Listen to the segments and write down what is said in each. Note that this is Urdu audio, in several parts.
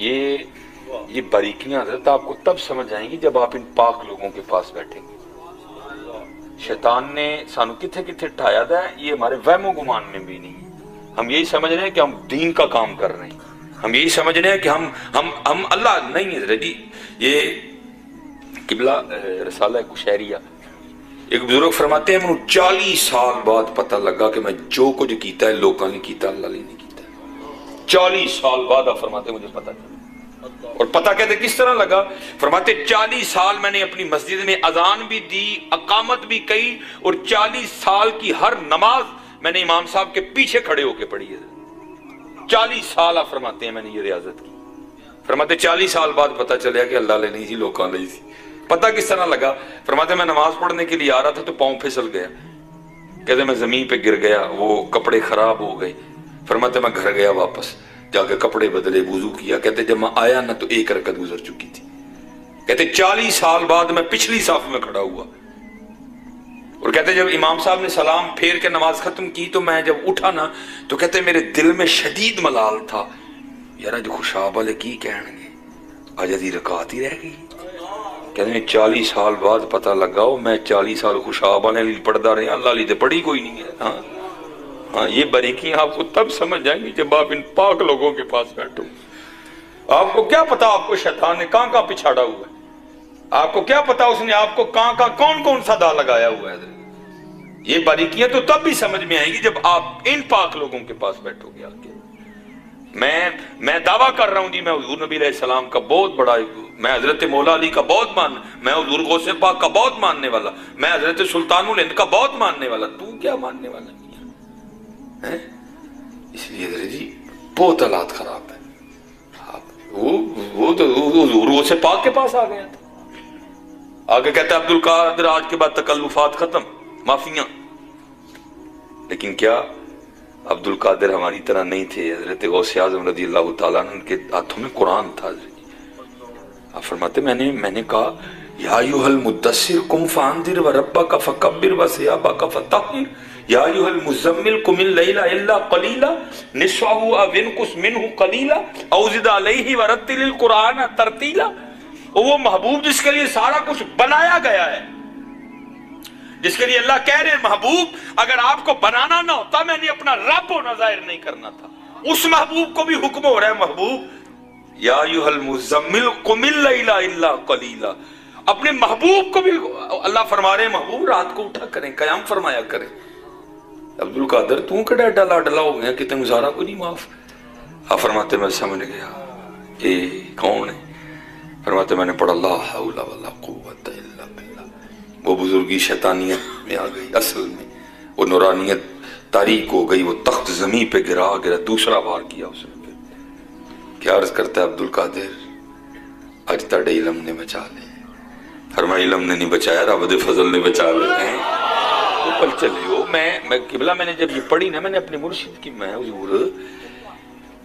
یہ باریکیاں حضرت آپ کو تب سمجھ آئیں گی جب آپ ان پاک لوگوں کے پاس بیٹھیں گے۔ شیطان نے سانو کتھے کتھے ٹھایا دا ہے، یہ ہمارے وہم و گمان میں بھی نہیں ہے۔ ہم یہی سمجھ رہے ہیں کہ ہم دین کا کام کر رہے ہیں، ہم یہی سمجھ رہے ہیں کہ ہم اللہ نہیں ہے جی۔ یہ قبلہ رسالہ قشیریہ ایک بزرگ فرماتے ہیں، مجھے 40 سال بعد پتہ لگا کہ میں جو کچھ کیتا ہے لوگوں نے کیتا، اللہ نے نہیں کیتا۔ 40 سال بعد آپ فرماتے ہیں مجھے پتہ چلا، اور پتہ کہتے کس طرح لگا؟ فرماتے 40 سال میں نے اپنی مسجد میں اذان بھی دی، اقامت بھی کی، اور 40 سال کی ہر نماز میں نے امام صاحب کے پیچھے کھڑے ہو کے پڑھی ہے۔ 40 سال آپ فرماتے ہیں میں نے یہ ریاضت کی۔ فرماتے 40 سال بعد پتہ چلیا کہ اللہ نے نہیں تھی، لوگوں نے تھی۔ پتہ کس طرح لگا؟ فرماتے میں نماز پڑھنے کے لیے آ رہا تھا تو پاؤں پھسل گیا، کہتے میں زمین پہ گر گیا، وہ کپڑے خراب ہو گئے۔ فرماتے میں گھر گیا، واپس جا کے کپڑے بدلے، وضو کیا۔ کہتے جب میں آیا نا تو 1 رکعت گزر چکی تھی۔ کہتے 40 سال بعد میں پچھلی صف میں کھڑا ہوا، اور کہتے جب امام صاحب نے سلام پھیر کے نماز ختم کی تو میں جب اٹھا نا تو کہتے میرے دل میں شدید ملال تھا، یار جو خوشاب والے کی کہن گے آج ادھی رکعت ہی رہ گئی۔ کہتے ہیں 40 سال بعد پتہ لگا میں 40 سال خوشاب والے لیے پڑھدا رہے، اللہ لیے پڑھی کوئی نہیں ہے۔ ہاں یہ باریکیاں آپ کو تب سمجھ جائیں گی جب آپ ان پاک لوگوں کے پاس بیٹھو۔ آپ کو کیا پتا آپ کو شیطان نے کہاں پچھاڑا ہوا ہے؟ آپ کو کیا پتا اس نے آپ کو کہاں کون سا دا لگایا ہوا ہے؟ یہ باریکیاں تو تب بھی سمجھ میں آئیں گی جب آپ ان پاک لوگوں کے پاس بیٹھو گے۔ آگے میں دعویٰ کر رہا ہوں جی، میں حضور نبی علیہ السلام کا بہت بڑا، میں حضرت مولا علی کا بہت میں حضور غوث پاک کا بہت ماننے والا، میں حضرت سلطان الہند کا بہت ماننے والا، تو کیا ماننے والا ہے؟ اس لیے حضرت جی بہت حالات خراب ہے۔ وہ تو حضور غوث پاک کے پاس آ گیا تھا۔ آگے کہتا ہے عبدالقادر آج کے بعد تکلفات ختم، معافیاں۔ لیکن کیا عبدالقادر ہماری طرح نہیں تھے؟ حضرت غوث اعظم رضی اللہ تعالیٰ عنہ کے ہاتھوں میں قرآن تھا۔ آپ فرماتے میں نے کہا یا ایھا المدثر قم فانذر وربک فکبر وثیابک فطہر یا ایھا المزمل قم اللیل الا قلیلا نصفہ او انقص منہ قلیلا او زد علیہ ورتل القرآن ترتیلا۔ وہ محبوب جس کے لیے سارا کچھ بنایا گیا ہے، جس کے لیے اللہ کہہ رہے محبوب اگر آپ کو بنانا نہ ہوتا میں نے اپنا رب ہونا ظاہر نہیں کرنا تھا، اس محبوب کو بھی حکم ہو رہا ہے محبوب یا ایھا المزمل قم اللیل الا قلیلا۔ اپنے محبوب کو بھی اللہ فرما رہے ہیں محبوب رات کو اٹھا کریں، قیام فرمایا کریں۔ عبدالقادر تو کڑا ڈلا ڈلا ہو گیا کہ تم سارا کو نہیں معاف؟ آپ فرماتے میں سمجھ گیا یہ کون ہے؟ فرماتے میں نے پڑھا لا حول ولا قوت الا باللہ۔ وہ بزرگی شیطانیت میں آ گئی، اصل میں وہ نورانیت تاریک ہو گئی، وہ تخت زمین پہ گرا دوسرا بار کیا اس نے۔ کیا عرض کرتا ہے عبدالقادر اج تاڑے علم نے بچا لے۔ فرمایا علم نے نہیں بچایا، رب دے فضل نے بچا لے ہیں۔ وہ پل چلے ہو میں قبلہ میں نے جب یہ پڑھی نا میں نے اپنے مرشد کی میں حضور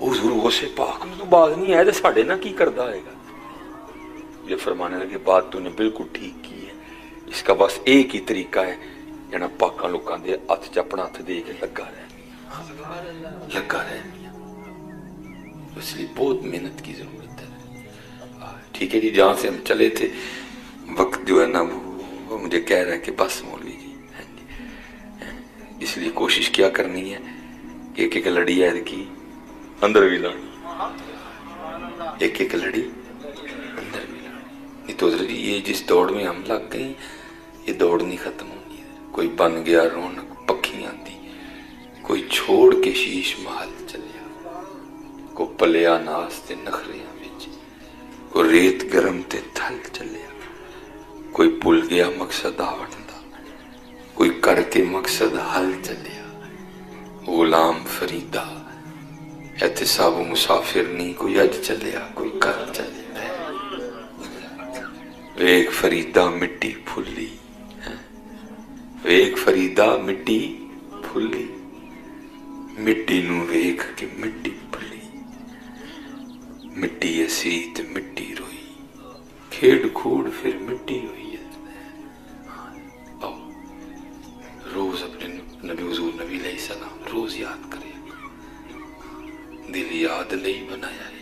غوث پاک میں تو باز نہیں آئے تو ساڑھے نا کی کردہ آئے گا۔ یہ فرمانے لگے بات تو نے بالکل ٹھیک کی ہے، اس کا بس ایک ہی طریقہ ہے جنا پاکاں لوکاں دے ہاتھ چپنا ہاتھ دے کے لگا رہے اس لیے بہت محنت کی ضرورت ہے۔ ٹھیک ہے جی، جہاں سے ہم چلے تھے وقت جو ہے نا وہ مجھے کہہ رہا ہے کہ بس مولوی جی، اس لیے کوشش کیا کرنی ہے کہ ایک ایک لڑی ہے کی اندر بھی لڑی، ایک ایک لڑی اندر بھی لڑی۔ نہیں تو حضرت جی یہ جس دوڑ میں ہم لگ گئے یہ دوڑ نہیں ختم ہونی ہے۔ کوئی بن گیا رونق پکھیاں دی، کوئی چھوڑ کے شیش محل چلیا، کو پلیا ناس تے نخریاں بچ، کو ریت گرم تے تھل چلیا، کوئی بھول گیا مقصد آوڑ دا، کوئی کر کے مقصد حل چلیا۔ غلام فریدہ احتساب و مسافر نہیں، کوئی اج چلیا کوئی کل چلیا۔ ایک فریدہ مٹی پھلی، ایک فریدہ مٹی پھلی، مٹی نو ویکھ کے مٹی پھلی، مٹی اسی تے مٹی روئی، کھیڑ کھوڑ پھر مٹی ہوئی ہے۔ روز اپنے نبی حضور نبی علیہ السلام روز یاد کرے، دل یاد لئی بنایا ہے،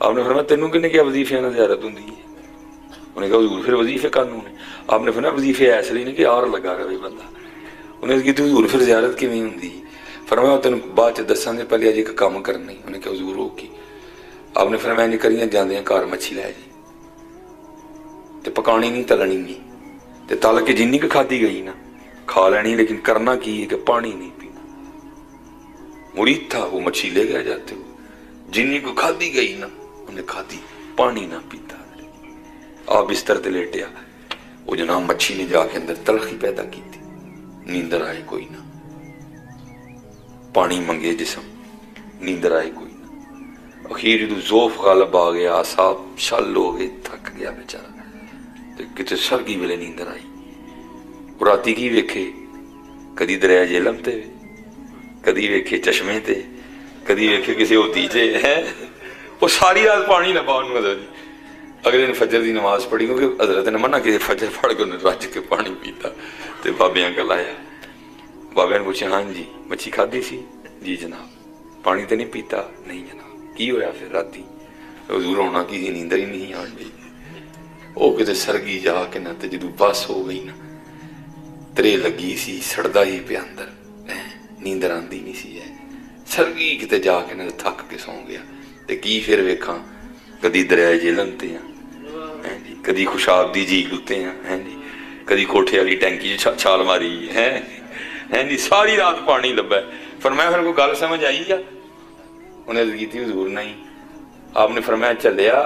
آپ نے فرمایا تینوں کنے کیا وظیفے نال زیارت ہوندی ہے؟ انہیں کہا حضور پھر وظیفے قانون ہے؟ آپ نے فرمایا وظیفے ایسے لیے کہ اور لگا رہے بندہ. انہیں کہا حضور پھر زیارت کیویں ہوندی؟ فرمایا تینوں بعد چ دساں گے، پہلے اج ایک کام کرنا ہی. انہیں کہا حضور ہو کی؟ آپ نے فرمایا انج کریاں جاندیاں گھر مچھی لے جی تے پکانی نہیں تلنی نہیں تے تل کے جنی کہ کھادی گئی نا کھا لینی، لیکن کرنا کی ہے کہ پانی نہیں پینا. مرید تھا وہ مچھی لے گیا جاتے ہوئے، جنی کو کھادی گئی نا انہیں کھادی، پانی نہ پیتا. آپ بستر تے لیٹیا، وہ جناب مچھی نے جا کے اندر تلخی پیدا کی تھی. نیندر آئے کوئی نہ، پانی منگے جسم، نیندر آئے کوئی نہ. اخیر جدو ذوف غالب آ گیا، اعصاب شل ہو گئے، تھک گیا بیچارہ، کتے سرگی ویلے نیندر آئی. راتی کی ویکھے، کدی دریا جہلم تے، کدی ویکھے چشمے تے، کدی ویکھے کسی ہوتیجے ہیں. وہ ساری رات پانی نہ پاؤ مطلب جی. اگلے دن فجر دی نماز پڑھی، کیونکہ حضرت نے منع کہ فجر پڑھ کے انہیں رج کے پانی پیتا. تے بابیاں کل آیا، بابیاں نے پوچھا ہاں جی مچھی کھادی سی؟ جی جناب. پانی تے نہیں پیتا؟ نہیں جناب. کی ہویا پھر راتی؟ حضور ہونا کی نیندر ہی نہیں آن گئی. وہ کتے سرگی جا کے نہ تے جدو بس ہو گئی نا، ترے لگی سی سڑدا ہی پہ اندر، نیندر آندی نہیں سی ہے. سرگی کتے جا کے نہ تھک کے سو گیا. تے کی پھر ویکھاں، کدی دریائے جہلم تے ہیں جی، کدی خوشاب دی جھیل اتے ہیں جی، کدی کوٹھے والی ٹینکی چھال ماری ہے جی. ساری رات پانی لبا ہے. فرمایا پھر کوئی گل سمجھ آئی یا؟ انہیں عرض کی تھی حضور نہیں. آپ نے فرمایا چلیا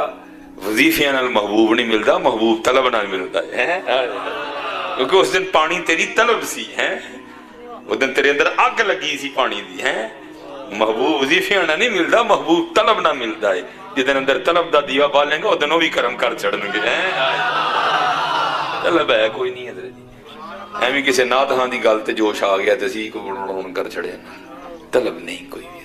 وظیفیاں نال محبوب نہیں ملتا، محبوب طلب نال ملتا ہے. کیونکہ اس دن پانی تیری طلب سی ہے، اس دن تیرے اندر اگ لگی سی پانی دی ہے. محبوب وظیفیاں نہ نہیں ملتا، محبوب طلب نہ ملتا ہے. جدن اندر طلب دا دیوا بالیں گا ادن وہ بھی کرم کر چڑھن گے. طلب ہے کوئی نہیں حضرت جی. ایویں کسی نات ہاں دی گل تے جوش آ گیا تے اسی کو کر چڑھے، طلب نہیں کوئی بھی.